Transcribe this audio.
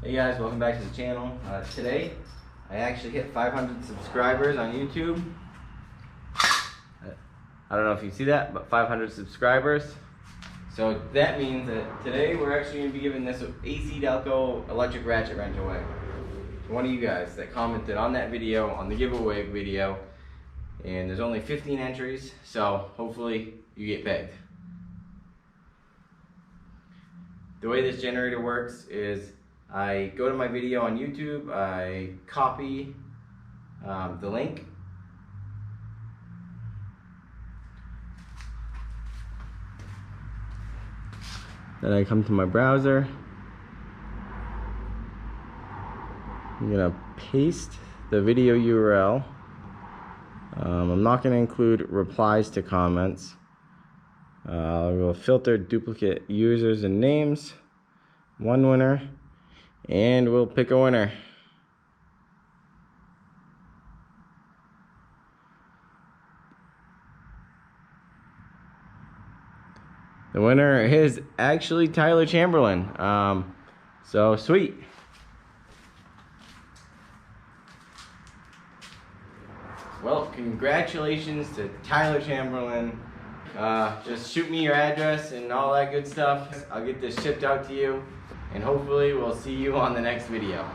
Hey guys, welcome back to the channel. Today, I actually hit 500 subscribers on YouTube. I don't know if you see that, but 500 subscribers. So that means that today we're actually going to be giving this AcDelco electric ratchet wrench away to one of you guys that commented on that video, on the giveaway video. And there's only 15 entries, so hopefully you get pegged. The way this generator works is I go to my video on YouTube, I copy the link, then I come to my browser, I'm gonna paste the video URL. I'm not gonna include replies to comments. We'll filter duplicate users and names, one winner, and we'll pick a winner. The winner is actually Tyler Chamberlain. So sweet. Well, congratulations to Tyler Chamberlain. Just shoot me your address and all that good stuff. I'll get this shipped out to you, and hopefully we'll see you on the next video.